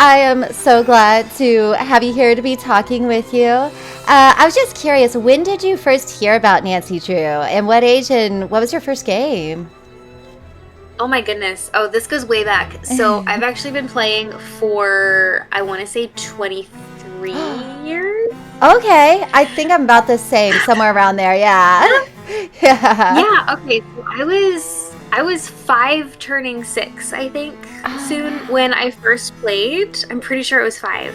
I am so glad to have you here to be talking with you. I was just curious, when did you first hear about Nancy Drew, and what age, and what was your first game? Oh my goodness. Oh, this goes way back. So I've actually been playing for, I want to say 23 years. Okay, I think I'm about the same, somewhere around there. Yeah, yeah. Yeah, okay. So I was 5 turning 6, I think, soon when I first played. I'm pretty sure it was 5.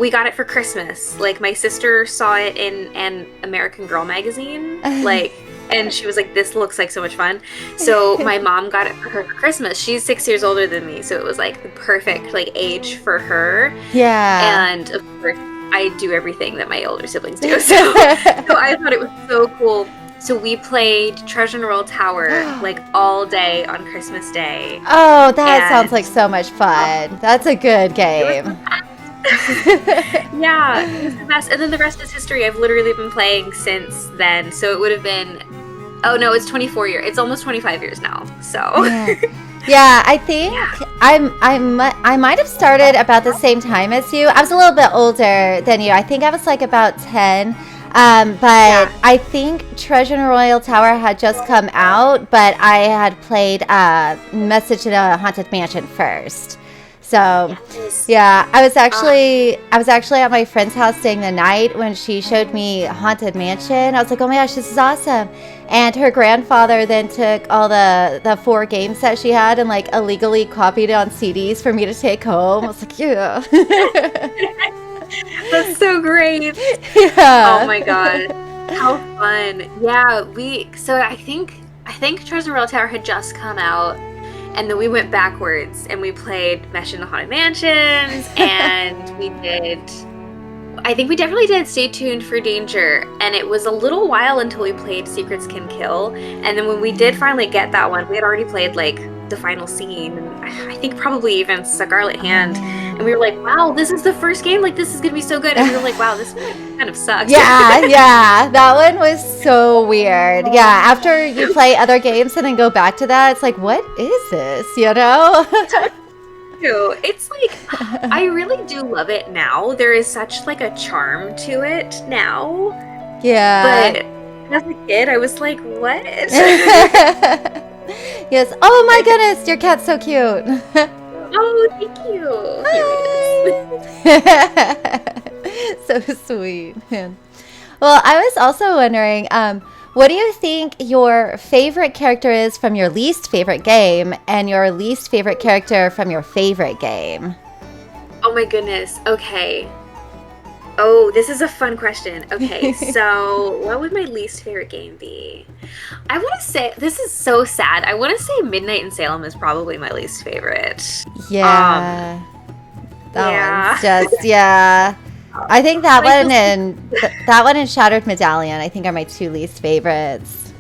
We got it for Christmas. Like my sister saw it in an American Girl magazine, and she was like, "This looks like so much fun." So my mom got it for her for Christmas. She's 6 years older than me, so it was like the perfect like age for her. Yeah. And of course, I do everything that my older siblings do. So I thought it was so cool. So we played Treasure and Royal Tower like all day on Christmas Day. Oh, that sounds And like so much fun. That's a good it was the game. best. Yeah, it was the best. And then the rest is history. I've literally been playing since then. So it would have been, oh no, it's 24 years. It's almost 25 years now. So Yeah. Yeah, I think yeah. I might have started about the same time as you. I was a little bit older than you. I think I was like about 10. But Yeah. I think Treasure in a Royal Tower had just come out, but I had played Message in a Haunted Mansion first. So, Yes. yeah, I was actually at my friend's house staying the night when she showed me Haunted Mansion. I was like, "Oh my gosh, this is awesome." And her grandfather then took all the 4 games that she had and like illegally copied it on CDs for me to take home. I was like, "Yeah." That's so great. Oh Yeah. my god. How fun. Yeah, so I think Treasure Royal Tower had just come out, and then we went backwards and we played Mesh in the Haunted Mansions, and I think we definitely did Stay Tuned for Danger, and it was a little while until we played Secrets Can Kill, and then when we did finally get that one, we had already played like the final scene, and I think probably even Scarlet Hand, and we were like, wow, this is the first game, like this is gonna be so good, and we were like, wow, this kind of sucks. Yeah, yeah, that one was so weird. Yeah, after you play other games and then go back to that, it's like, what is this? You know? It's like I really do love it now. There is such like a charm to it now. Yeah. But as a kid, I was like, what? Yes. Oh my goodness, your cat's so cute. Oh, thank you. Here Hi. So sweet. Well, I was also wondering, what do you think your favorite character is from your least favorite game and your least favorite character from your favorite game? Oh my goodness. Okay. Oh, this is a fun question. Okay, so what would my least favorite game be? I want to say, this is so sad. I want to say Midnight in Salem is probably my least favorite. Yeah. That Yeah. one's just, yeah. I think that But I one feel and that one and Shattered Medallion, I think, are my 2 least favorites.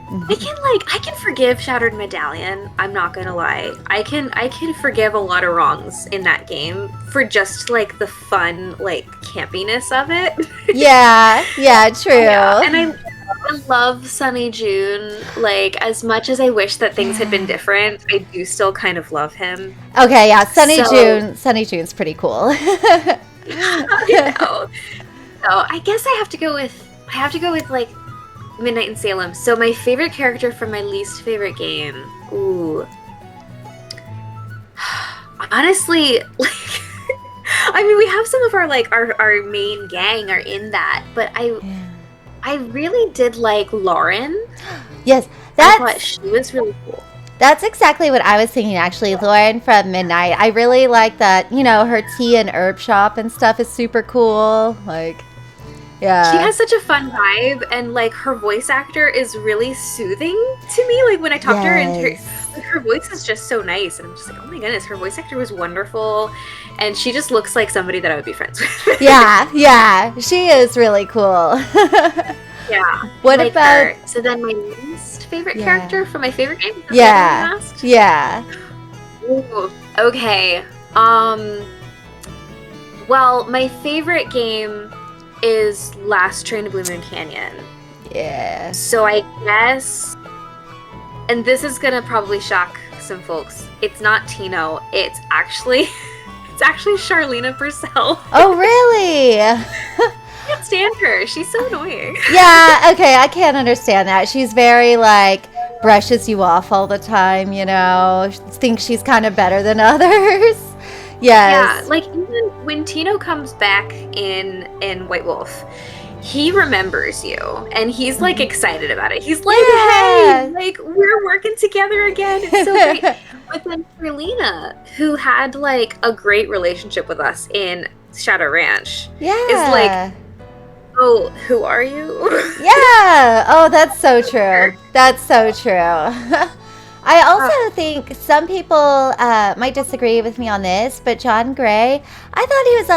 I can forgive Shattered Medallion. I'm not gonna lie. I can forgive a lot of wrongs in that game for just like the fun like campiness of it. Yeah, yeah, true. Yeah, and I love Sunny June. Like as much as I wish that things had been different, I do still kind of love him. Okay, yeah, So Sunny June's pretty cool. you know, so I guess I have to go with like Midnight in Salem. So my favorite character from my least favorite game. Ooh. Honestly, like I mean we have some of our like our main gang are in that, but I really did like Lauren. Yes, I thought she was really cool. that's exactly what I was thinking, actually. Lauren from Midnight. I really like that, her tea and herb shop and stuff is super cool. Like, She yeah. has such a fun vibe, and like her voice actor is really soothing to me. Like when I talk to her, and Yes. her voice is just so nice, and I'm just like, oh my goodness, her voice actor was wonderful, and she just looks like somebody that I would be friends with. Yeah, yeah. She is really cool. Yeah, I What like about, her. So then my least favorite yeah. character from my favorite game. Is that what you Yeah. asked? Yeah. Ooh, okay. Well, my favorite game is Last Train to Blue Moon Canyon. Yeah. So I guess, and this is gonna probably shock some folks, it's not Tino, it's actually It's actually Charlena Purcell. Oh, really? I can't stand her. She's so annoying. Yeah, okay, I can't understand that. She's very, like, brushes you off all the time, you know, thinks she's kind of better than others. Yes. Yeah, like, even when Tino comes back in White Wolf, he remembers you, and he's, like, excited about it. He's like, hey, like, we're working together again. It's so great. But then Marlena, who had, like, a great relationship with us in Shadow Ranch, is like, oh, who are you? Yeah. Oh, that's so true. That's so true. I also think some people might disagree with me on this, but John Gray, I thought he was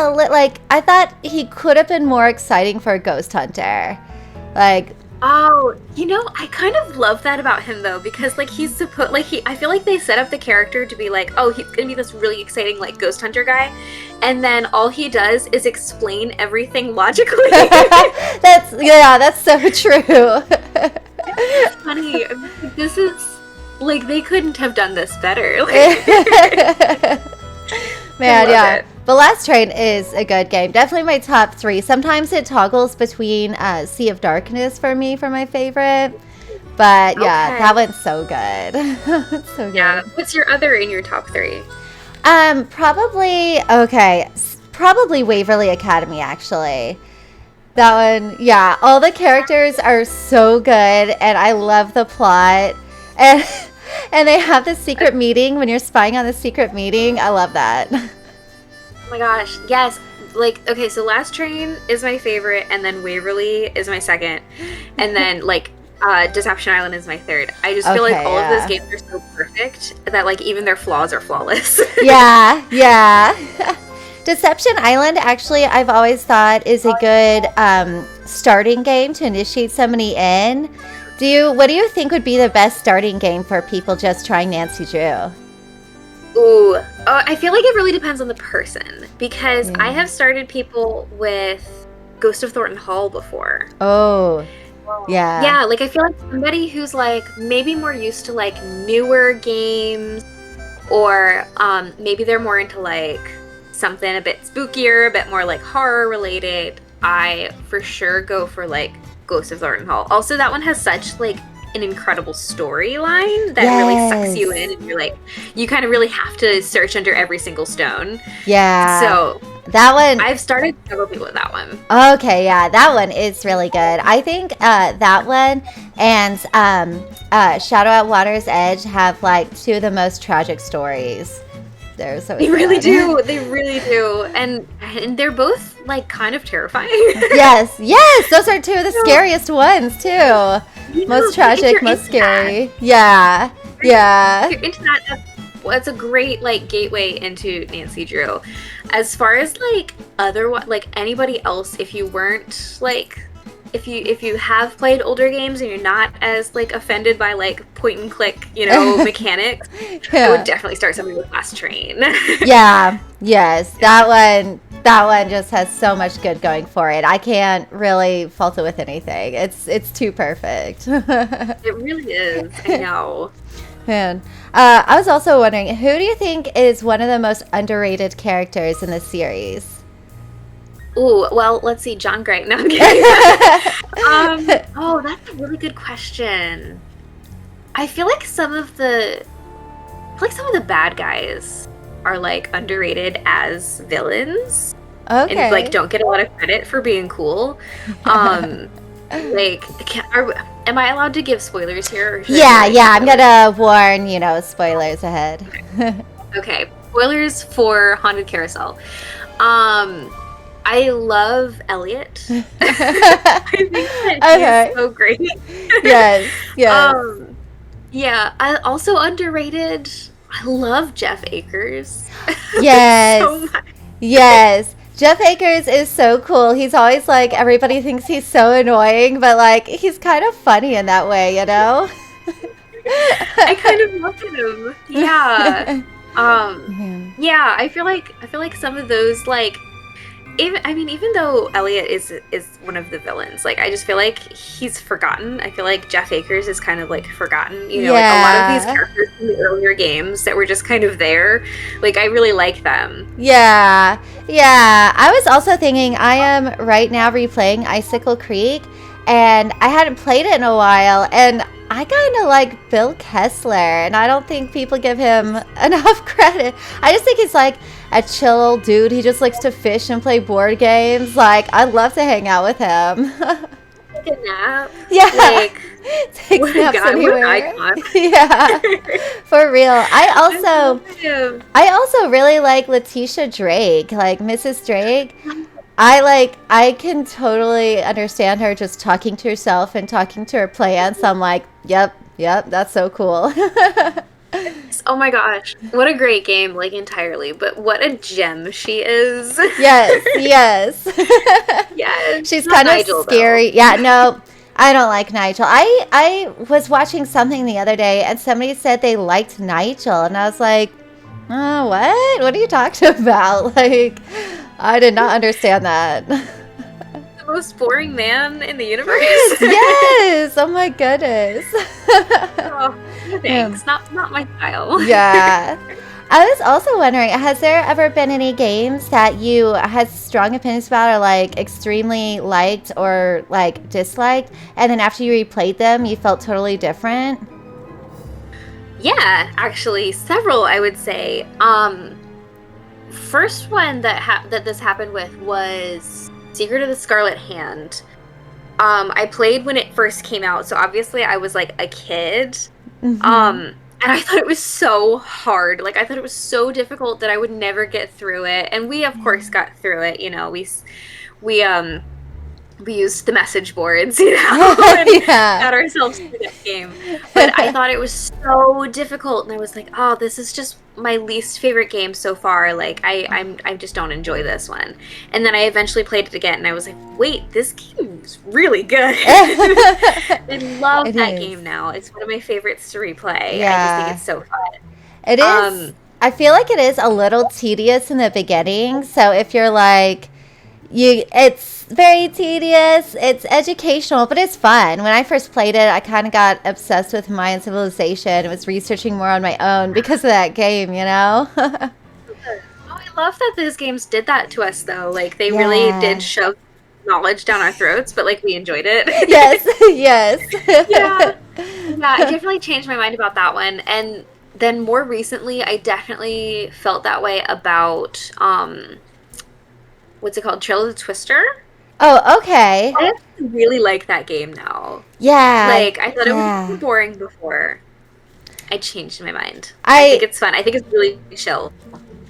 I thought he could have been more exciting for a ghost hunter. Like, oh, you know, I kind of love that about him though, because like I feel like they set up the character to be like, oh, he's gonna be this really exciting like ghost hunter guy, and then all he does is explain everything logically. that's so true. It's funny. I mean, this is like they couldn't have done this better. Man, yeah. The Last Train is a good game. Definitely my top 3. Sometimes it toggles between Sea of Darkness for me for my favorite. But yeah, that one's so good. It's so good. Yeah. What's your other in your top 3? Probably Waverly Academy, actually. That one, yeah. All the characters are so good, and I love the plot. And they have this secret meeting when you're spying on the secret meeting. I love that. Oh my gosh, yes. Like, okay, so Last Train is my favorite, and then Waverly is my second, and then like Deception Island is my third. I just feel like all of those games are so perfect that like even their flaws are flawless. Yeah. Deception Island, actually, I've always thought is a good starting game to initiate somebody in. What do you think would be the best starting game for people just trying Nancy Drew? Ooh, I feel like it really depends on the person, because I have started people with Ghost of Thornton Hall before. Oh, yeah. Yeah, like I feel like somebody who's like maybe more used to like newer games, or maybe they're more into like something a bit spookier, a bit more like horror related. I for sure go for like Ghost of Thornton Hall. Also, that one has such like an incredible storyline that really sucks you in, and you're like, you kind of really have to search under every single stone. Yeah. So that one, I've started several people with that one. Okay, yeah, that one is really good. I think that one and Shadow at Water's Edge have like 2 of the most tragic stories. They're so They really do. They really do. And they're both like kind of terrifying. Yes, those are 2 of the scariest ones too. Most tragic, most scary. That. Yeah. If you're into that, that's a great like gateway into Nancy Drew. As far as like like anybody else, if you weren't like, if you have played older games and you're not as like offended by like point and click, mechanics, I would definitely start something with Last Train. Yes, that one just has so much good going for it. I can't really fault it with anything. It's too perfect. It really is. I know. Man, I was also wondering, who do you think is one of the most underrated characters in the series? Ooh, well, let's see. John Gray. No, I'm kidding. Oh, that's a really good question. I feel like some of the bad guys are like underrated as villains. Okay. And like don't get a lot of credit for being cool. Like, am I allowed to give spoilers here? Yeah, I'm gonna warn, spoilers ahead. Okay, spoilers for Haunted Carousel. I love Elliot. I think that he's so great. Yes. Yeah, I also underrated. I love Jeff Akers. Yes. So much. Yes. Jeff Akers is so cool. He's always like, everybody thinks he's so annoying, but like, he's kind of funny in that way, I kind of love him. Yeah. Yeah, I feel like some of those like even though Elliot is one of the villains, like I just feel like he's forgotten. I feel like Jeff Akers is kind of like forgotten. You know, like a lot of these characters in the earlier games that were just kind of there. Like I really like them. Yeah. I was also thinking I am right now replaying Icicle Creek, and I hadn't played it in a while, and I kind of like Bill Kessler, and I don't think people give him enough credit. I just think he's like a chill dude. He just likes to fish and play board games. Like, I'd love to hang out with him. Take a nap. Yeah. Like, take naps anywhere. Yeah. For real. I also really like Letitia Drake, like Mrs. Drake. I can totally understand her just talking to herself and talking to her plants. I'm like, yep, that's so cool. Oh my gosh, what a great game, like entirely, but what a gem she is. Yes. Yes. She's kind of Nigel, scary. Though. Yeah, no, I don't like Nigel. I was watching something the other day and somebody said they liked Nigel, and I was like, oh, what? What are you talking about? Like, I did not understand that. The most boring man in the universe. Yes. Oh my goodness. Oh, thanks. Not my style. Yeah. I was also wondering, has there ever been any games that you had strong opinions about, or like extremely liked or like disliked, and then after you replayed them, you felt totally different? Yeah, actually, several, I would say. First one that this happened with was Secret of the Scarlet Hand. I played when it first came out, so obviously I was like a kid. Mm-hmm. And I thought it was so hard. Like, I thought it was so difficult that I would never get through it. And we, of course, got through it. You know, we used the message boards, you know, and got ourselves through that game. But I thought it was so difficult, and I was like, oh, this is just my least favorite game so far. Like, I just don't enjoy this one. And then I eventually played it again, and I was like, wait, this game is really good. I love that game now. It's one of my favorites to replay. Yeah. I just think it's so fun. It is. I feel like it is a little tedious in the beginning. So if you're like, it's very tedious, it's educational, but it's fun. When I first played it, I kind of got obsessed with Mayan civilization and was researching more on my own because of that game, you know? I love that these games did that to us, though. Like, they really did shove knowledge down our throats, but, like, we enjoyed it. Yes. Yeah, I definitely changed my mind about that one. And then more recently, I definitely felt that way about, what's it called? Trail of the Twister? Oh, okay. I really like that game now. Yeah. Like, I thought it was boring before. I changed my mind. I think it's fun. I think it's really chill.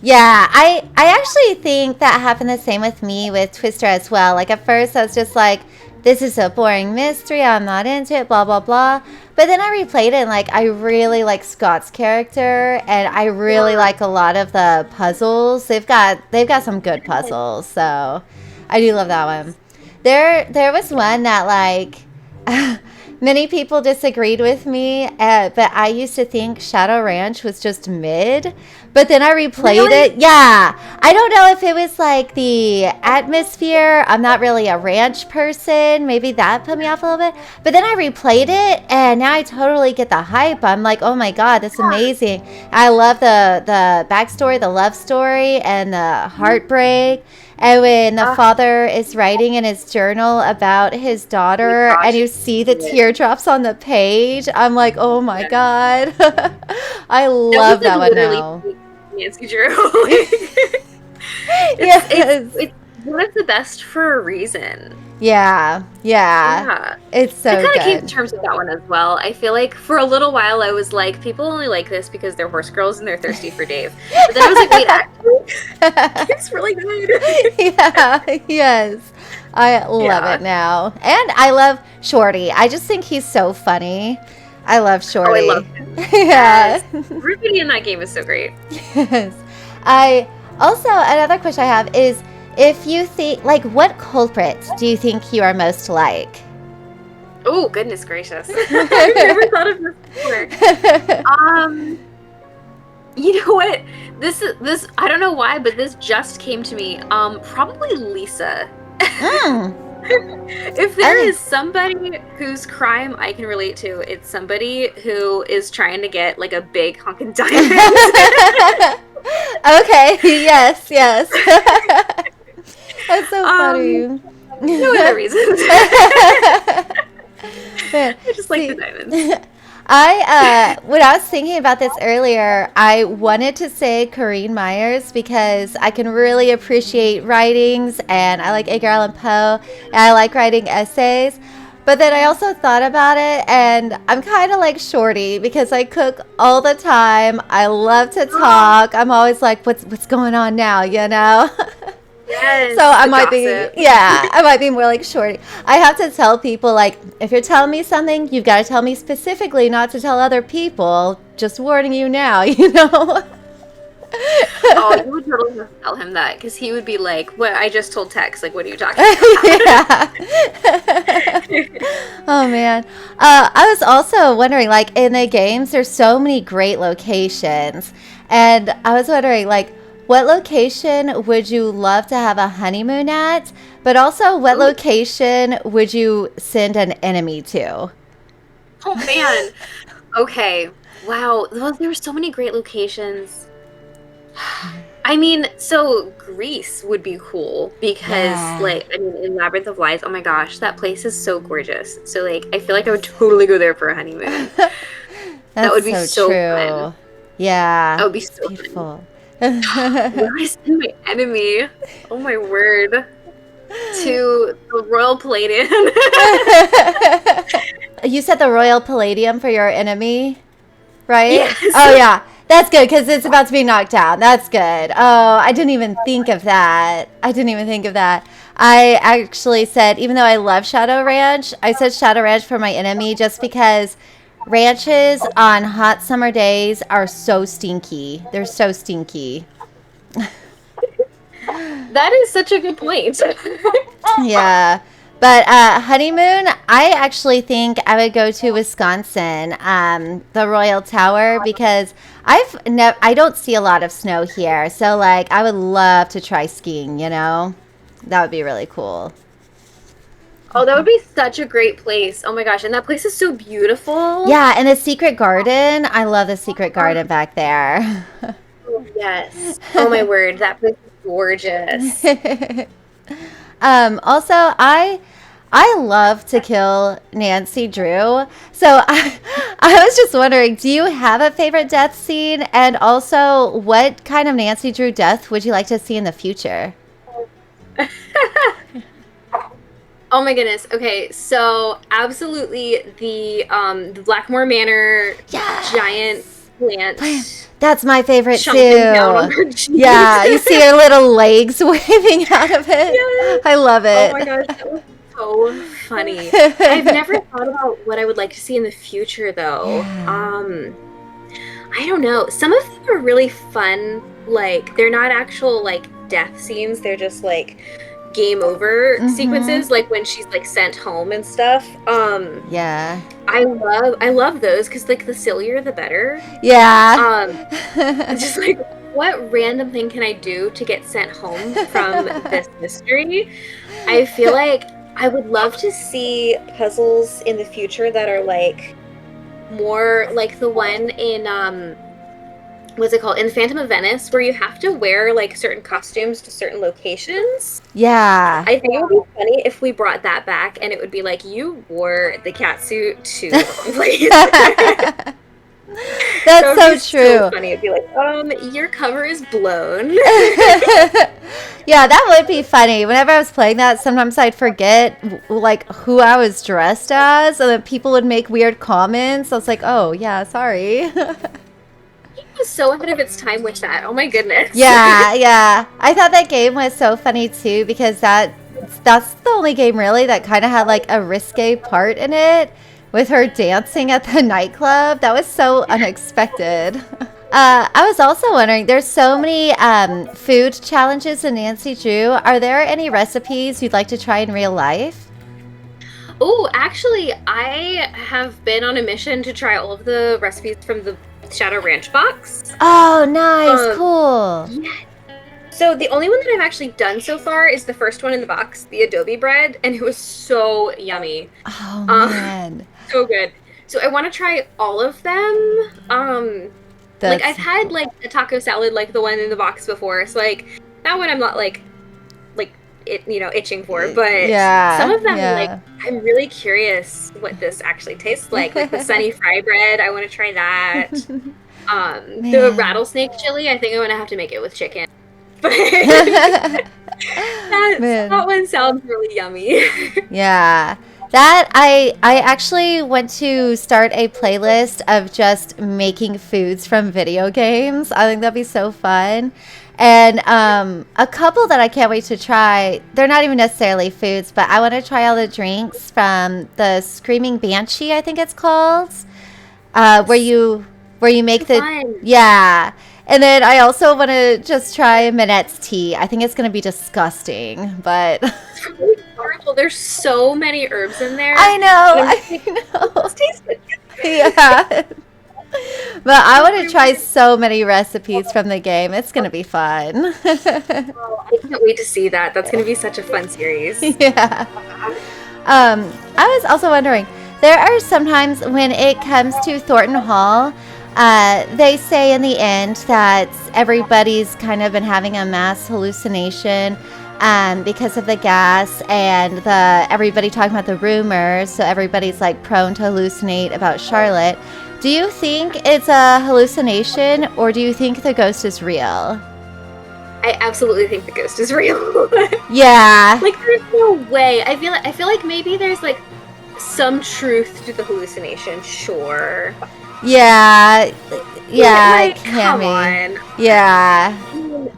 Yeah, I actually think that happened the same with me with Twister as well. Like, at first I was just like, this is a boring mystery, I'm not into it, blah, blah, blah. But then I replayed it, and, like, I really like Scott's character, and I really like a lot of the puzzles. They've got some good puzzles, so I do love that one. There was one that, like, many people disagreed with me, but I used to think Shadow Ranch was just mid. But then I replayed it. Yeah. I don't know if it was like the atmosphere. I'm not really a ranch person. Maybe that put me off a little bit. But then I replayed it, and now I totally get the hype. I'm like, oh my God, that's amazing. I love the backstory, the love story, and the heartbreak. And when the father is writing in his journal about his daughter, and you see the teardrops on the page, I'm like, oh my God. I love that one now. Nancy Drew. It's one of the best for a reason. Yeah. It's so good. I kind of came to terms with that one as well. I feel like for a little while I was like, people only like this because they're horse girls and they're thirsty for Dave. But then I was like, wait, actually, it's really good. Yes. I love it now. And I love Shorty. I just think he's so funny. I love Shorty. Oh, I love him. Yeah. Everybody in that game is so great. Yes. Another question I have is, if you think, like, what culprit do you think you are most like? Oh, goodness gracious. I've never thought of this before. You know what? This I don't know why, but this just came to me. Probably Lisa. Mm. If there is somebody whose crime I can relate to, it's somebody who is trying to get like a big honkin' diamond. Okay, yes, yes. That's so funny. No other reasons. Man, I just like the diamonds. when I was thinking about this earlier, I wanted to say Corinne Myers because I can really appreciate writings and I like Edgar Allan Poe and I like writing essays. But then I also thought about it and I'm kind of like Shorty because I cook all the time. I love to talk. I'm always like, what's going on now, you know? Yes, So I the might gossip. be, yeah, I might be more like Shorty. I have to tell people, like, if you're telling me something, you've got to tell me specifically, not to tell other people. Just warning you now, you know? Oh, you would totally have to tell him that because he would be like, "What? I just told Tex. Like, what are you talking Yeah. Oh, man. I was also wondering, like, in the games, there's so many great locations. And I was wondering, like, what location would you love to have a honeymoon at? But also, what Ooh. location would you send an enemy to? Oh man. Okay. Wow. Well, there were so many great locations. I mean, so Greece would be cool because, Yeah. like, I mean, in Labyrinth of Lies, oh my gosh, that place is so gorgeous. So, like, I feel like I would totally go there for a honeymoon. That That's would be so so fun. true. Yeah. That would be It's so fun. beautiful. Where do I send my enemy? Oh my word. To the Royal Palladium. You said the Royal Palladium for your enemy, right? Yes. Oh, yeah. That's good because it's about to be knocked down. That's good. Oh, I didn't even think of that. I didn't even think of that. I actually said, even though I love Shadow Ranch, I said Shadow Ranch for my enemy just because ranches on hot summer days are so stinky. They're so stinky. That is such a good point. Yeah. But honeymoon, I actually think I would go to Wisconsin, the Royal Tower, because I don't see a lot of snow here. So like I would love to try skiing, you know? That would be really cool. Oh, that would be such a great place. Oh my gosh, and that place is so beautiful. Yeah, and the Secret Garden, I love the Secret Garden back there. Oh, yes. Oh my word, that place is gorgeous. Also, I love to kill Nancy Drew. So I was just wondering, do you have a favorite death scene? And also, what kind of Nancy Drew death would you like to see in the future? Oh my goodness. Okay, so absolutely the Blackmore Manor Yes! giant plant That's my favorite chunking down on too. her cheeks. Yeah, you see her little legs waving out of it. Yes. I love Oh my it. gosh, that was so funny. I've never thought about what I would like to see in the future though. Yeah. I don't know. Some of them are really fun. Like they're not actual like death scenes. They're just like game over sequences, like when she's like sent home and stuff. Yeah. I love those because like the sillier the better. Yeah. It's just like what random thing can I do to get sent home from this mystery? I feel like I would love to see puzzles in the future that are like more like the one in what's it called? In Phantom of Venice, where you have to wear like certain costumes to certain locations. Yeah. I think it would be funny if we brought that back and it would be like you wore the cat suit to the wrong place. That's so true. So funny. It'd be like, your cover is blown. Yeah, that would be funny. Whenever I was playing that, sometimes I'd forget like who I was dressed as, and then people would make weird comments. I was like, "Oh, yeah, sorry." It was so ahead of its time with that. Oh my goodness. Yeah, yeah. I thought that game was so funny too because that's the only game really that kind of had like a risque part in it with her dancing at the nightclub. That was so unexpected. I was also wondering, there's so many food challenges in Nancy Drew. Are there any recipes you'd like to try in real life? Oh, actually, I have been on a mission to try all of the recipes from the Shadow Ranch box. Oh, nice. Cool. Yeah. So the only one that I've actually done so far is the first one in the box, the adobe bread, and it was so yummy. Oh, man. So good. So I want to try all of them. Like I've had like a taco salad like the one in the box before, so like that one I'm not like it, itching for, but some of them like I'm really curious what this actually tastes like. Like the sunny fry bread, I want to try that. The rattlesnake chili, I think I'm gonna have to make it with chicken. But that one sounds really yummy. Yeah. That I actually want to start a playlist of just making foods from video games. I think that'd be so fun. And a couple that I can't wait to try, they're not even necessarily foods, but I want to try all the drinks from the Screaming Banshee, I think it's called, where you make the, yeah. And then I also want to just try Minette's tea. I think it's going to be disgusting, but it's really horrible. There's so many herbs in there. I know. It tastes good. Yeah. But I want to try so many recipes from the game. It's going to be fun. Oh, I can't wait to see that. That's going to be such a fun series. Yeah. I was also wondering, there are sometimes when it comes to Thornton Hall, they say in the end that everybody's kind of been having a mass hallucination because of the gas and everybody talking about the rumors. So everybody's like prone to hallucinate about Charlotte. Do you think it's a hallucination, or do you think the ghost is real? I absolutely think the ghost is real. Yeah. Like there's no way. I feel like maybe there's like some truth to the hallucination. Sure. Yeah. Yeah. Like, come on. Yeah.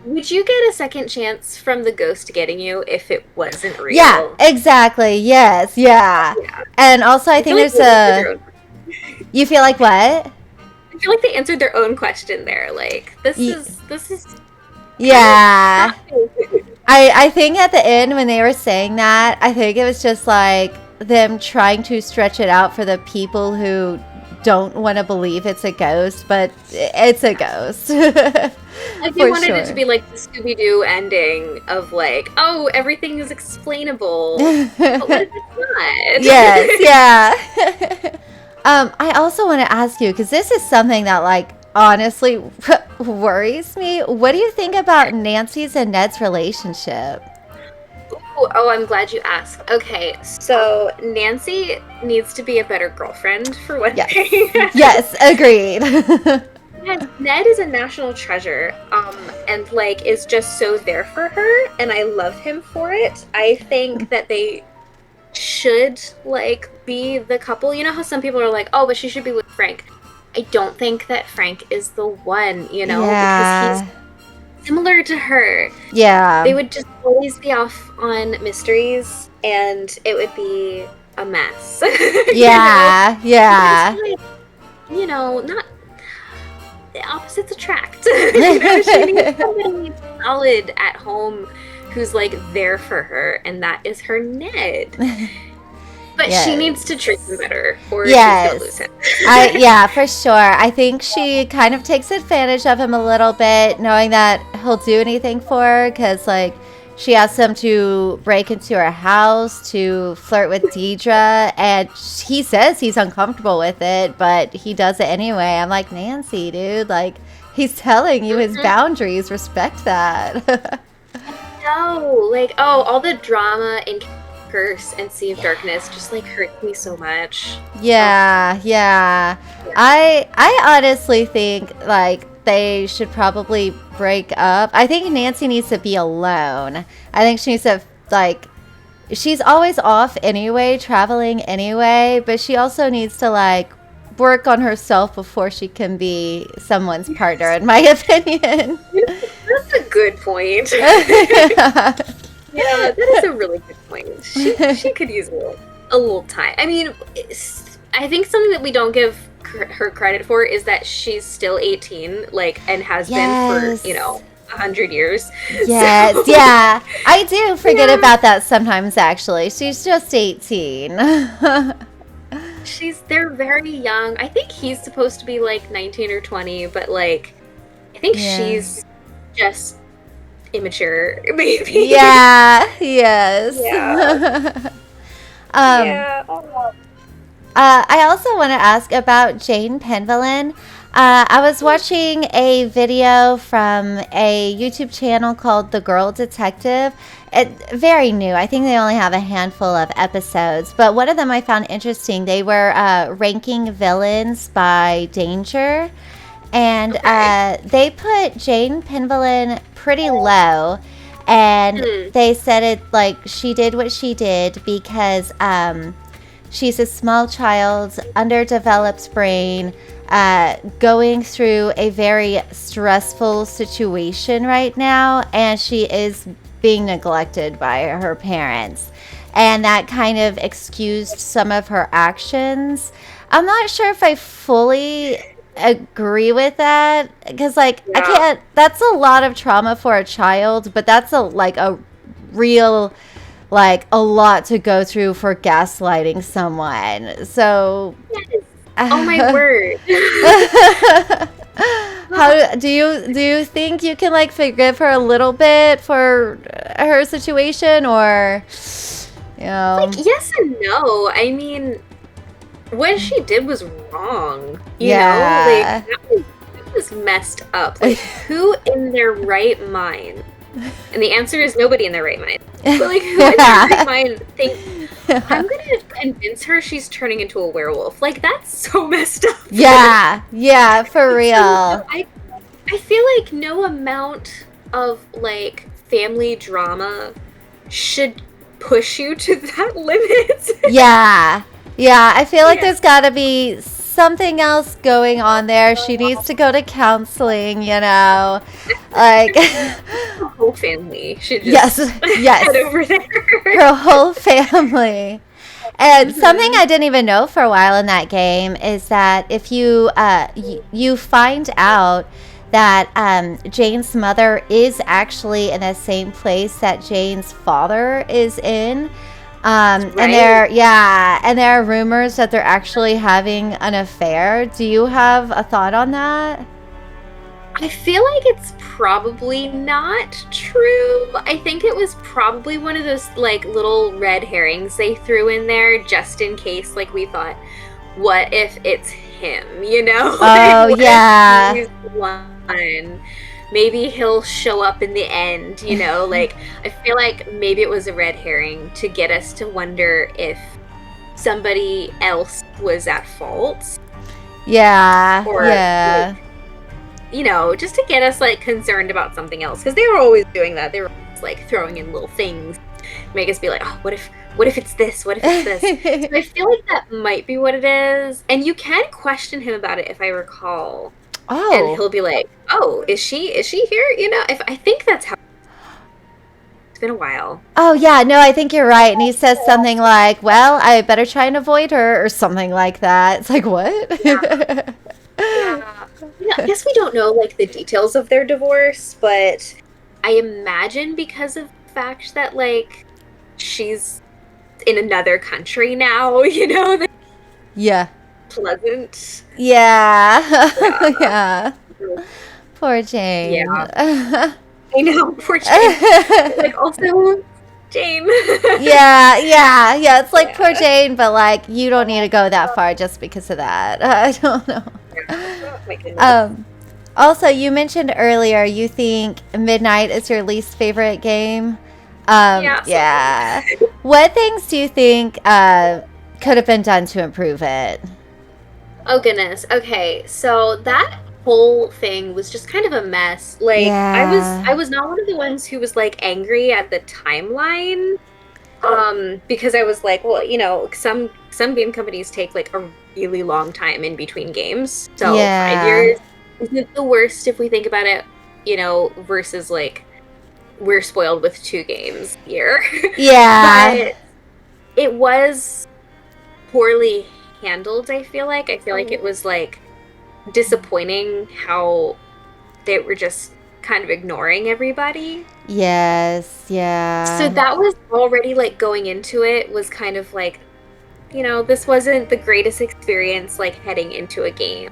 Would you get a second chance from the ghost getting you if it wasn't real? Yeah. Exactly. Yes. Yeah. And also, I think there's You feel like what? I feel like they answered their own question there. Like this is. Yeah. I think at the end when they were saying that, I think it was just like them trying to stretch it out for the people who don't want to believe it's a ghost, but it's a ghost. Like they wanted it to be like the Scooby-Doo ending of like, oh, everything is explainable. But what if it's not? Yes, yeah. I also want to ask you, because this is something that like honestly worries me. What do you think about Nancy's and Ned's relationship? Oh, I'm glad you asked. Okay, so Nancy needs to be a better girlfriend for one thing. Yes, agreed. Yes, Ned is a national treasure, and like is just so there for her, and I love him for it. I think that they should like be the couple. You know how some people are like, oh, but she should be with Frank. I don't think that Frank is the one, because he's similar to her. Yeah. They would just always be off on mysteries, and it would be a mess. Yeah, yeah. Like, not the opposites attract. She needs somebody solid at home who's like there for her, and that is her Ned. But she needs to treat him better, or she's gonna lose him. Yeah, for sure. I think she kind of takes advantage of him a little bit, knowing that he'll do anything for her, because like she asks him to break into her house to flirt with Deidre, and he says he's uncomfortable with it, but he does it anyway. I'm like, Nancy, dude, like he's telling you his boundaries. Respect that. No, like all the drama in Curse and Sea of Darkness just like hurts me so much. Yeah. I honestly think like they should probably break up. I think Nancy needs to be alone. I think she needs to like, she's always off anyway, traveling anyway, but she also needs to like work on herself before she can be someone's partner, in my opinion. That's a good point. Yeah, that is a really good point. She could use a little time. I mean, I think something that we don't give her credit for is that she's still 18, like, and has been for 100 years. Yes, so, yeah, I do forget about that sometimes. Actually, she's just 18. they're very young. I think he's supposed to be like 19 or 20, but like I think Yeah. she's just immature, maybe. Yeah, yes. Yeah. um, Yeah. Oh. I also want to ask about Jane Penvillin. I was watching a video from a YouTube channel called The Girl Detective. Very new. I think they only have a handful of episodes, but one of them I found interesting. They were ranking villains by danger, and they put Jane Penvillin pretty low. And they said it like she did what she did because she's a small child, underdeveloped brain, going through a very stressful situation right now, and she is being neglected by her parents. And that kind of excused some of her actions. I'm not sure if I fully agree with that because, like, I can't. That's a lot of trauma for a child, but that's a real, like, a lot to go through for gaslighting someone. So Yes. Oh my word. how do you think you can, like, forgive her a little bit for her situation, or Like, yes and no. I mean, what she did was wrong. You know? Like, that was messed up. Like, who in their right mind? And the answer is nobody in their right mind. But, like, who in their right mind thinks, I'm gonna convince her she's turning into a werewolf? Like, that's so messed up. Yeah, for real. I feel like no amount of, like, family drama should push you to that limit. Yeah, I feel like there's got to be something else going on there. She needs to go to counseling, you know. Like, the whole family should just head over there. Her whole family. And something I didn't even know for a while in that game is that if you you find out that Jane's mother is actually in the same place that Jane's father is in. And there are rumors that they're actually having an affair. Do you have a thought on that? I feel like it's probably not true. I think it was probably one of those, like, little red herrings they threw in there just in case, like, we thought, what if it's him, you know? Oh, like, yeah. He's the one. Maybe he'll show up in the end, you know? Like, I feel like maybe it was a red herring to get us to wonder if somebody else was at fault. Yeah. Or, like, you know, just to get us, like, concerned about something else. Because they were always doing that. They were always, like, throwing in little things. Make us be like, oh, what if it's this? What if it's this? So I feel like that might be what it is. And you can question him about it, if I recall. Oh. And he'll be like, oh, is she here? You know, if I think that's how. It's been a while. Oh, yeah, no, I think you're right. And he says something like, well, I better try and avoid her, or something like that. It's like, what? Yeah. I guess we don't know, like, the details of their divorce, but I imagine because of the fact that, like, she's in another country now, you know? Yeah. Pleasant. Yeah. Poor Jane. Yeah. I know, poor Jane. Like, also, Jane. Yeah. It's like poor Jane, but, like, you don't need to go that far just because of that. I don't know. Oh, my goodness. Also, you mentioned earlier you think Midnight is your least favorite game. Yeah. What things do you think could have been done to improve it? Oh, goodness. Okay, so that whole thing was just kind of a mess. Like, I was not one of the ones who was, like, angry at the timeline. Because I was like, well, you know, some game companies take, like, a really long time in between games. So 5 years isn't the worst if we think about it, you know, versus, like, we're spoiled with 2 games here. Yeah. But it was poorly handled, I feel like. I feel like it was, like, disappointing how they were just kind of ignoring everybody. Yes, yeah. So that was already, like, going into it was kind of, like, this wasn't the greatest experience, like, heading into a game.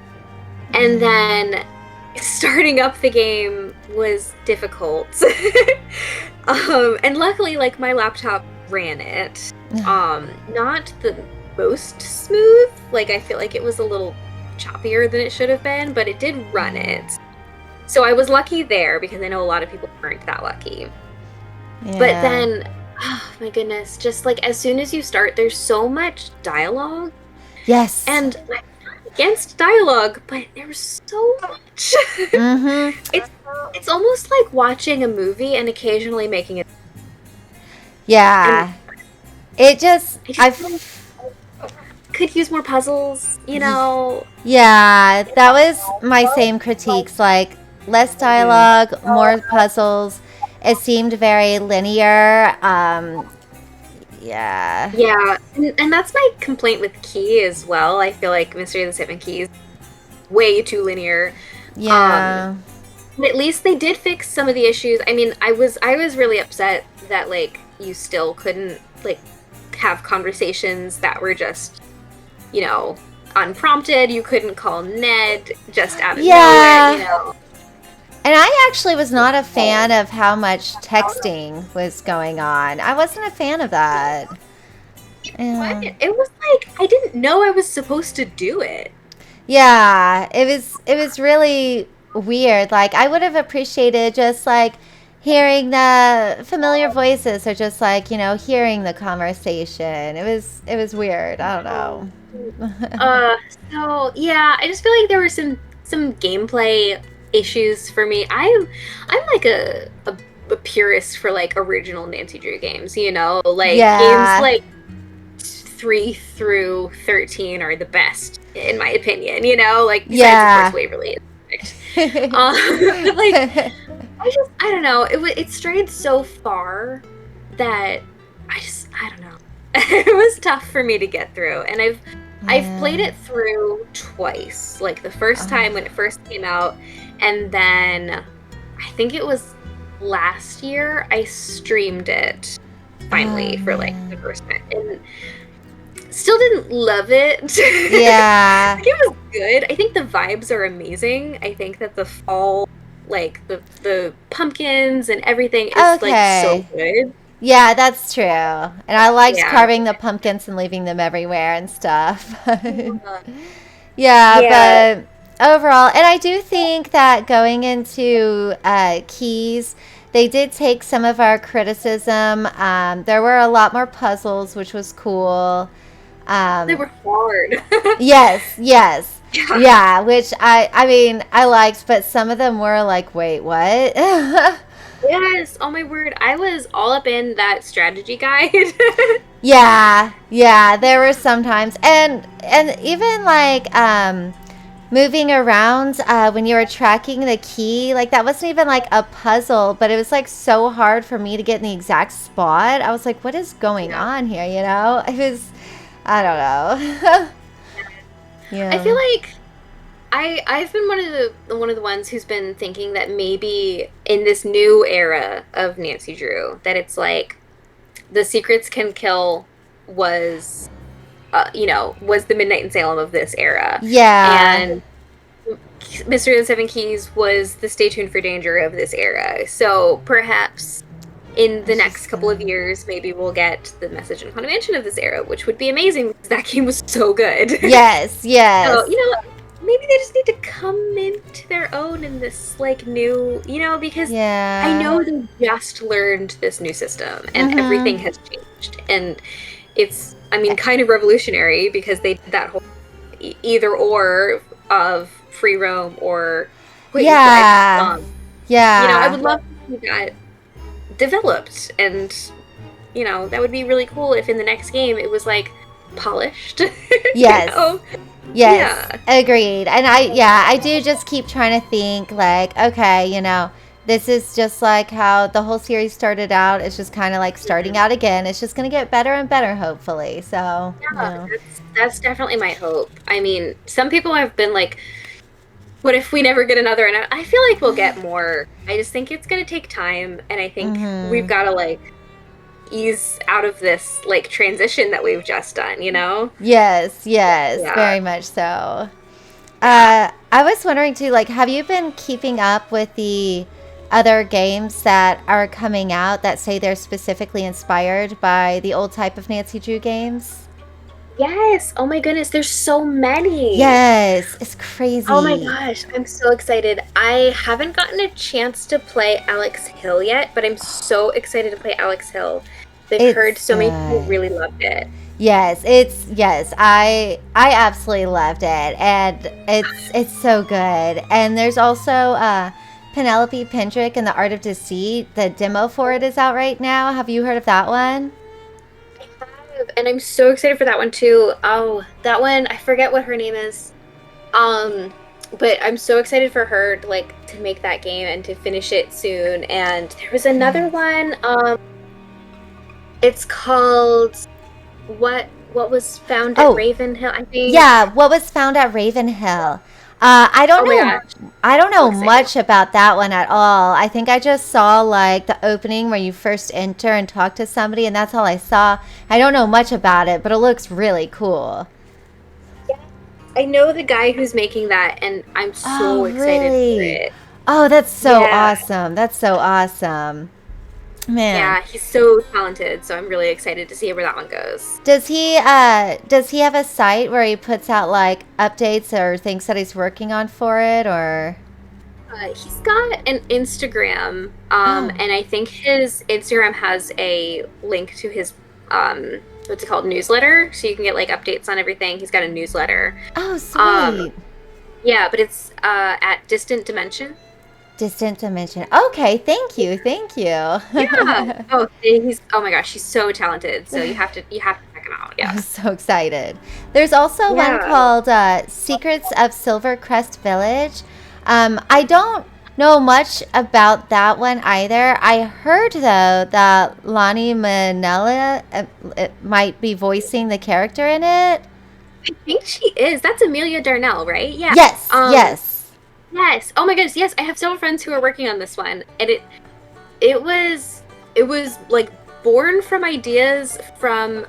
And then starting up the game was difficult. And luckily, like, my laptop ran it. Not the most smooth. Like, I feel like it was a little choppier than it should have been, but it did run it. So I was lucky there, because I know a lot of people weren't that lucky. Yeah. But then, oh my goodness, just like as soon as you start, there's so much dialogue. Yes. And I'm not against dialogue, but there's so much. It's almost like watching a movie and occasionally making it. Yeah. I could use more puzzles, Yeah, that was my same critiques. Like, less dialogue, more puzzles. It seemed very linear. Yeah. Yeah, and that's my complaint with Key as well. I feel like Mystery of the Seven Keys way too linear. Yeah. But at least they did fix some of the issues. I mean, I was really upset that, like, you still couldn't, like, have conversations that were just, unprompted. You couldn't call Ned just out of nowhere, And I actually was not a fan of how much texting was going on. I wasn't a fan of that. Yeah. It was like, I didn't know I was supposed to do it. Yeah, it was really weird. Like, I would have appreciated just, like, hearing the familiar voices, or just, like, hearing the conversation. It was weird. I don't know. So yeah, I just feel like there were some gameplay issues for me. I'm like a purist for, like, original Nancy Drew games, like games like 3 through 13 are the best in my opinion, like, besides of course Waverly is perfect. Like, I don't know, it strayed so far that I don't know. It was tough for me to get through, and I've played it through twice. Like, the first time when it first came out, and then I think it was last year I streamed it finally for, like, the first time, and still didn't love it. Yeah. Like, it was good. I think the vibes are amazing. I think that the fall, like, the pumpkins and everything is like so good. Yeah, that's true. And I liked carving the pumpkins and leaving them everywhere and stuff. Yeah, but overall, and I do think that going into Keys, they did take some of our criticism. There were a lot more puzzles, which was cool. They were hard. Yes. Yeah, which I mean, I liked, but some of them were like, wait, what? Yes, oh my word, I was all up in that strategy guide. Yeah, there were sometimes, and even like moving around when you were tracking the key, like, that wasn't even like a puzzle, but it was like so hard for me to get in the exact spot. I was like, what is going on here? It was, I don't know. I feel like I've been one of the ones who's been thinking that maybe in this new era of Nancy Drew, that it's like the Secrets Can Kill was the Midnight in Salem of this era. Yeah. And Mystery of the Seven Keys was the Stay Tuned for Danger of this era. So perhaps in the next couple of years, maybe we'll get the Message in Haunted Mansion of this era, which would be amazing because that game was so good. Yes. So, maybe they just need to come into their own in this, like, new, because I know they just learned this new system and everything has changed. And it's, kind of revolutionary because they did that whole either or of free roam or I would love to see that developed, and that would be really cool if in the next game it was, like, polished. Yes. Yes, agreed. And I do just keep trying to think, like, okay, this is just like how the whole series started out. It's just kind of like starting out again. It's just going to get better and better, hopefully. So, that's definitely my hope. I mean, some people have been like, what if we never get another? And I feel like we'll get more. I just think it's going to take time. And I think we've got to, like, ease out of this like transition that we've just done, you know? Yes, Yeah. very much so. Yeah. I was wondering too, like, have you been keeping up with the other games that are coming out that say they're specifically inspired by the old type of Nancy Drew games? Yes. Oh my goodness, there's so many. Yes, it's Oh my crazy. gosh, I'm so excited. I haven't gotten a chance to play Alex Hill yet, but I'm so excited to play Alex Hill. I've heard It's so many people good. really loved it. Yes, I absolutely loved it, and it's so good. And there's also Penelope Pendrick and the Art of Deceit. The demo for it is out right now. Have you heard of that one? I have, and I'm so excited for that one too. Oh, that one, I forget what her name is. Um, but I'm so excited for her to make that game and to finish it soon. And there was another Yes. one. It's called what was found at Oh, Ravenhill, I think. yeah. What was found at Ravenhill? Oh my gosh, I don't so know excited. much about that one at all. I think I just saw like the opening where you first enter and talk to somebody, and that's all I saw. I don't know much about it, but it looks really cool. Yeah, I know the guy who's making that, and I'm so Oh, excited for really? it. Oh, that's so Yeah, awesome. That's so awesome. Man, yeah, he's so talented, so I'm really excited to see where that one goes. does he have a site where he puts out like updates or things that he's working on for it or He's got an Instagram, Oh, and I think his Instagram has a link to his what's it called, newsletter, so you can get like updates on everything. He's got a newsletter. oh, Um, sweet. yeah, but it's at Distant Dimension. Distant dimension. Okay, thank you. Thank you. Yeah. Oh, he's oh my gosh, he's so talented. So you have to check him out. I'm Yes. so excited. There's also one Yeah. called Secrets of Silvercrest Village. I don't know much about that one either. I heard, though, that Lonnie Manella it might be voicing the character in it. I think she is. That's Amelia Darnell, right? Yeah. Yes, Um, yes. yes. Oh my goodness, yes. I have several friends who are working on this one, and it was like born from ideas from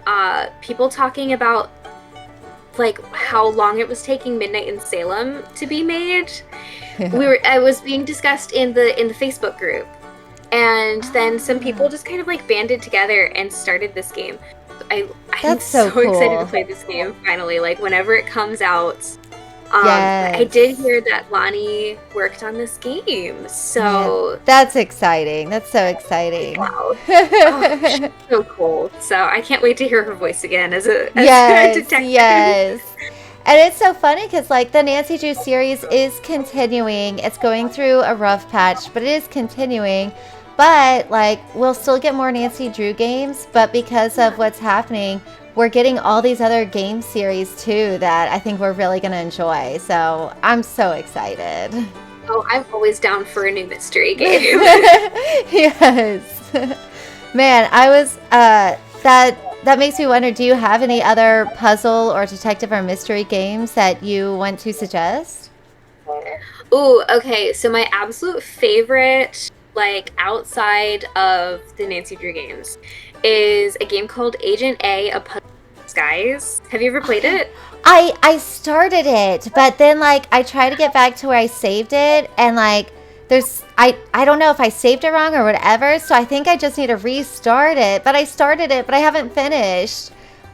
people talking about like how long it was taking Midnight in Salem to be made. I was being discussed in the Facebook group, and then some people Ah, just kind of like banded together and started this game. I'm that's so so excited to cool. play this game finally, like whenever it comes out. But I did Yes. hear that Lonnie worked on this game, Man, so that's exciting. That's so exciting. wow. Oh, she's so cool. So I can't wait to hear her voice again as a Yes, detective. yes. And it's so funny because, like, the Nancy Drew series is continuing. It's going through a rough patch, but it is continuing. But, like, we'll still get more Nancy Drew games, but because of what's happening, we're getting all these other game series too that I think we're really going to enjoy. So I'm so excited. Oh, I'm always down for a new mystery game. Yes. Man, I was that makes me wonder, do you have any other puzzle or detective or mystery games that you want to suggest? Ooh, okay. So my absolute favorite, like outside of the Nancy Drew games, is a game called Agent A: A Puzzle in Disguise. Have you ever played it? I started it, but then like I tried to get back to where I saved it and like there's I don't know if I saved it wrong or whatever, so I think I just need to restart it. But I started it, but I haven't finished.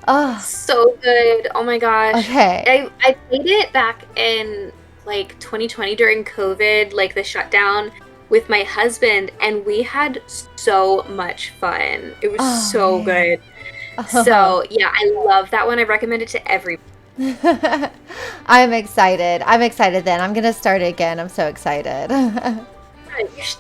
Oh, So good. Oh my gosh. okay. I played it back in like 2020 during COVID, like the shutdown with my husband, and we had so much fun. It was Oh so man. good. Oh. So yeah, I love that one. I recommend it to everyone. I'm excited. I'm excited then. I'm gonna start it again. I'm so excited.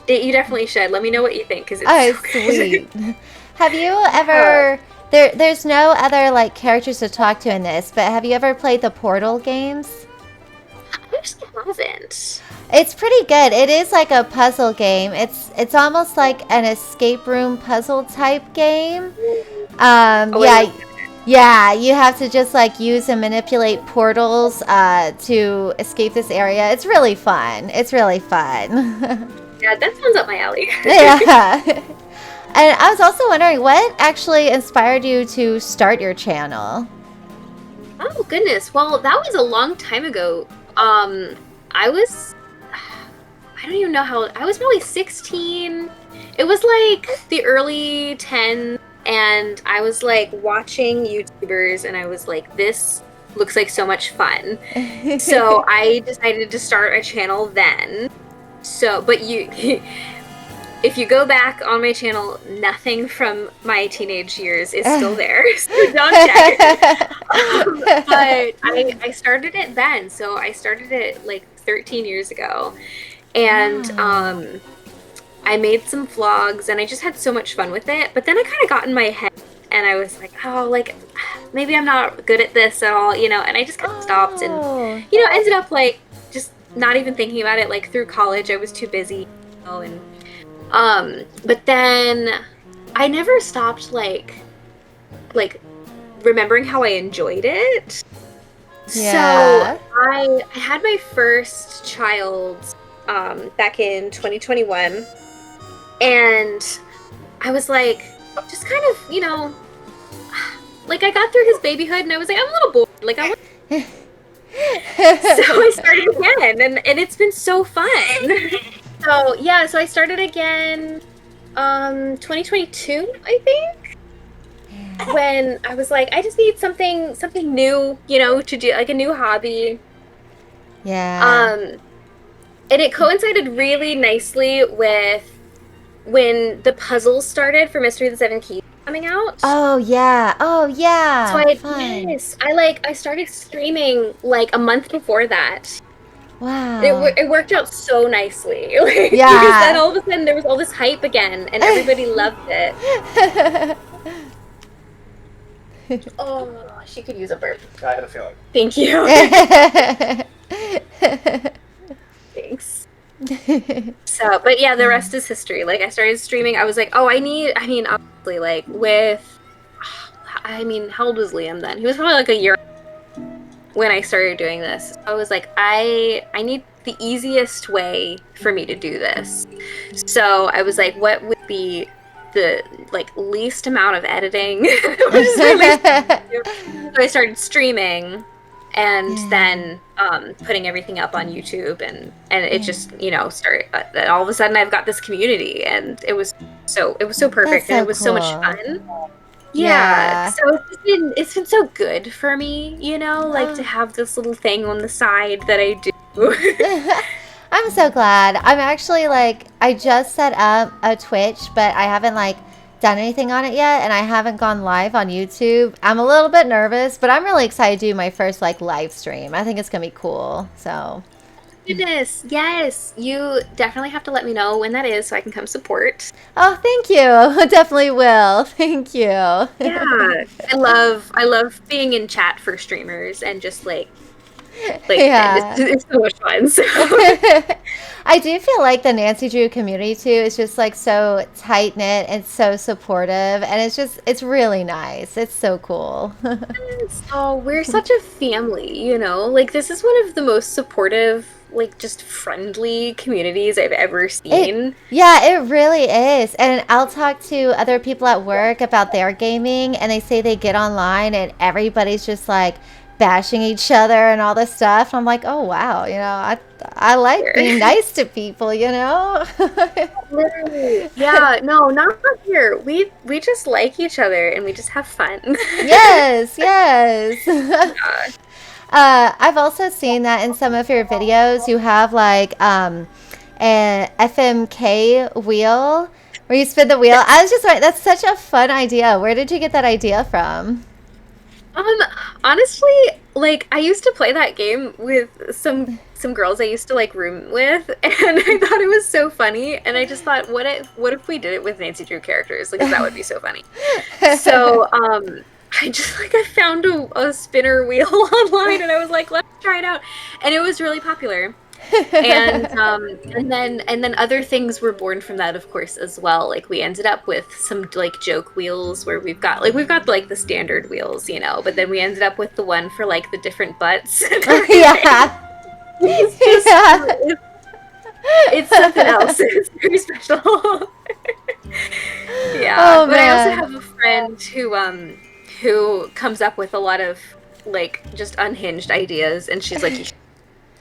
You definitely should. Let me know what you think because it's Oh, so good. sweet. Have you Yeah. ever there's no other like characters to talk to in this, but have you ever played the Portal games? I actually haven't. It's pretty good. It is like a puzzle game. It's almost like an escape room puzzle type game. Oh, I Yeah, like yeah, you have to just like use and manipulate portals to escape this area. It's really fun. It's really fun. yeah, that sounds up my alley. Yeah. And I was also wondering, what actually inspired you to start your channel? Oh goodness. Well, that was a long time ago. I was I don't even know how I was probably 16. It was like the early 10s and I was like watching YouTubers and I was like, this looks like so much fun. So I decided to start a channel then. So, but if you go back on my channel, nothing from my teenage years is still there, so don't check. But I started it then, so I started it like 13 years ago, and Wow. I made some vlogs, and I just had so much fun with it. But then I kind of got in my head, and I was like, oh, like maybe I'm not good at this at all, and I just kind of stopped, and Oh. ended up like just not even thinking about it. Like through college, I was too busy, and but then I never stopped like remembering how I enjoyed it. Yeah. So I had my first child back in 2021, and I was like just kind of, like I got through his babyhood and I was like, I'm a little bored. Like I want so I started again and it's been so fun. So yeah, so I started again 2022, I think, when I was like, I just need something new, to do, like a new hobby. Yeah. And it coincided really nicely with when the puzzles started for Mystery of the Seven Keys coming out. Oh yeah. Oh yeah. So Fun. I started streaming like a month before that. Wow. It worked out so nicely, like, because then Yeah. all of a sudden there was all this hype again, and everybody loved it. Oh, she could use a burp. I had a feeling. Thank you. Thanks. So, but yeah, the rest is history. Like, I started streaming. I was like, oh, obviously, like, how old was Liam then? He was probably like a year when I started doing this. I was like, I need the easiest way for me to do this. So I was like, what would be the like least amount of editing? So I started streaming and then putting everything up on YouTube, and it just started. All of a sudden, I've got this community, and it was so perfect, and it was so much fun. Yeah, so it's been so good for me, like to have this little thing on the side that I do. I'm so glad. I'm actually I just set up a Twitch, but I haven't done anything on it yet, and I haven't gone live on YouTube. I'm a little bit nervous, but I'm really excited to do my first live stream. I think it's gonna be cool. So Goodness, yes, you definitely have to let me know when that is so I can come support. oh, thank you. I definitely will. Thank you. Yeah, I love being in chat for streamers and just yeah. it's so much fun. So. I do feel like the Nancy Drew community too is just so tight knit and so supportive, and it's really nice. It's so cool. Oh, we're such a family, like this is one of the most supportive, just friendly communities I've ever seen. It really is. And I'll talk to other people at work about their gaming, and they say they get online and everybody's just bashing each other and all this stuff. I'm like, oh wow, I like being nice to people, Literally. Yeah, no, not here. We just like each other and we just have fun. Yes. I've also seen that in some of your videos you have an FMK wheel where you spin the wheel. I was just like, that's such a fun idea. Where did you get that idea from? Honestly, I used to play that game with some girls I used to room with, and I thought it was so funny, and I just thought, what if we did it with Nancy Drew characters? Because that would be so funny. So, I just I found a spinner wheel online, and I was like, let's try it out, and it was really popular. And then other things were born from that, of course, as well. We ended up with some joke wheels where we've got the standard wheels, but then we ended up with the one for the different butts. Yeah. It's something else. It's very special. Yeah, Oh but I also man. have a friend who comes up with a lot of like just unhinged ideas, and she's like, you should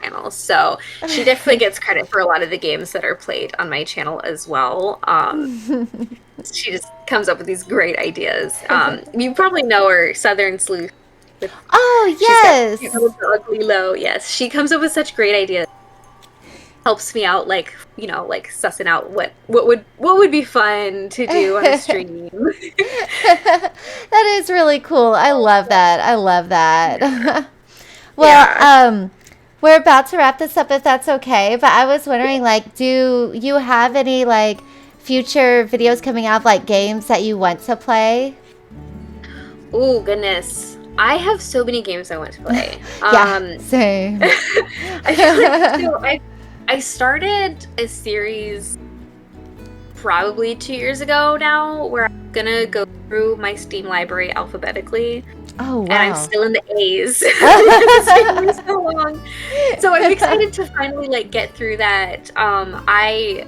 channel. So she definitely gets credit for a lot of the games that are played on my channel as well. She just comes up with these great ideas. You probably know her, Southern Sleuth. With Oh she's got the cute yes. little dog Lilo. Yes, she comes up with such great ideas. Helps me out, like like sussing out what would be fun to do on a stream. That is really cool. I love that. I love that. Well, Yeah. we're about to wrap this up if that's okay, but I was wondering, like, do you have any, like, future videos coming out of, like, games that you want to play? Oh goodness. I have so many games I want to play. Yeah, same. I feel like I started a series probably 2 years ago now where I'm gonna go through my Steam library alphabetically. Oh, And I'm wow. still in the A's. It's taken me so long. So I'm excited to finally like get through that. I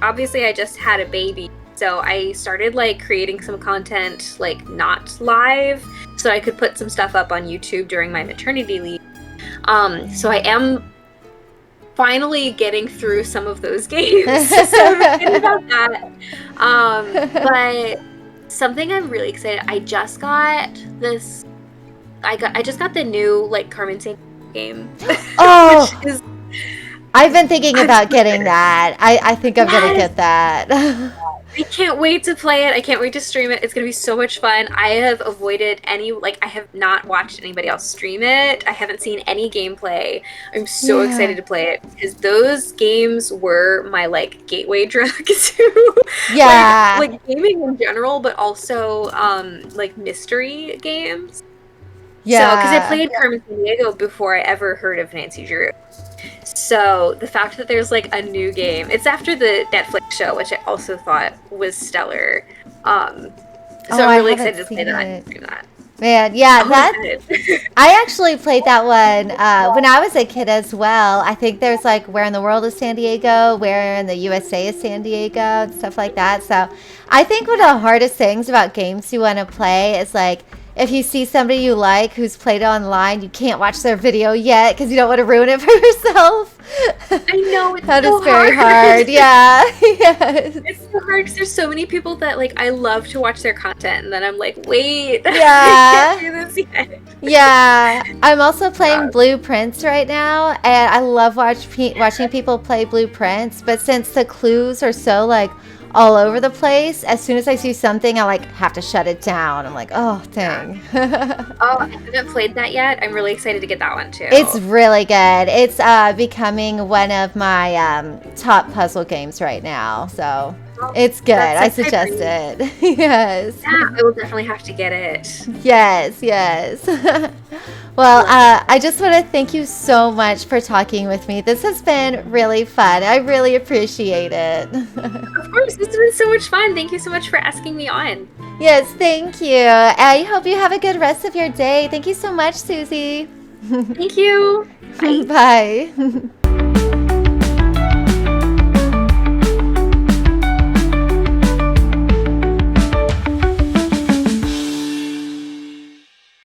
obviously I just had a baby, so I started like creating some content like not live, so I could put some stuff up on YouTube during my maternity leave. So I am finally getting through some of those games. So I'm excited about that. But something I'm really excited. I just got the new like Carmen Sandiego game, Oh, which is I've been thinking I'm about so getting excited. that. I think I'm gonna Yes, get that. I can't wait to play it. I can't wait to stream it. It's gonna be so much fun. I have avoided I have not watched anybody else stream it. I haven't seen any gameplay. I'm so Yeah. excited to play it because those games were my like gateway drug to Yeah. like gaming in general, but also like mystery games. So, because I Yeah. played Carmen Sandiego before I ever heard of Nancy Drew. So the fact that there's like a new game, it's after the Netflix show, which I also thought was stellar. So Oh, I'm I really haven't excited to play seen that and it. stream that. Man, yeah, Oh, that good. I actually played that one when I was a kid as well. I think there's like Where in the World is San Diego, Where in the USA is San Diego, and stuff like that. So I think one of the hardest things about games you want to play is like if you see somebody you like who's played it online, you can't watch their video yet because you don't want to ruin it for yourself. I know it's That is so very hard. hard. Yeah. Yes. It's so hard because there's so many people that like I love to watch their content, and then I'm like, wait, I can't Yeah. do this yet. Yeah, I'm also playing Yeah. Blueprints right now, and I love watching people play Blueprints. But since the clues are so like all over the place, as soon as I see something, I like have to shut it down. I'm like, oh Yeah. dang. Oh, I haven't played that yet. I'm really excited to get that one too. It's really good. It's becoming one of my top puzzle games right now, so Well, it's good. that's I like my suggest dream. it. Yes. Yeah, I will definitely have to get it. Yes, yes. I Well, love it. I just want to thank you so much for talking with me. This has been really fun. I really appreciate it. Of course, this has been so much fun. Thank you so much for asking me on. Yes, thank you. I hope you have a good rest of your day. Thank you so much, Susie. Thank you. Bye. Bye.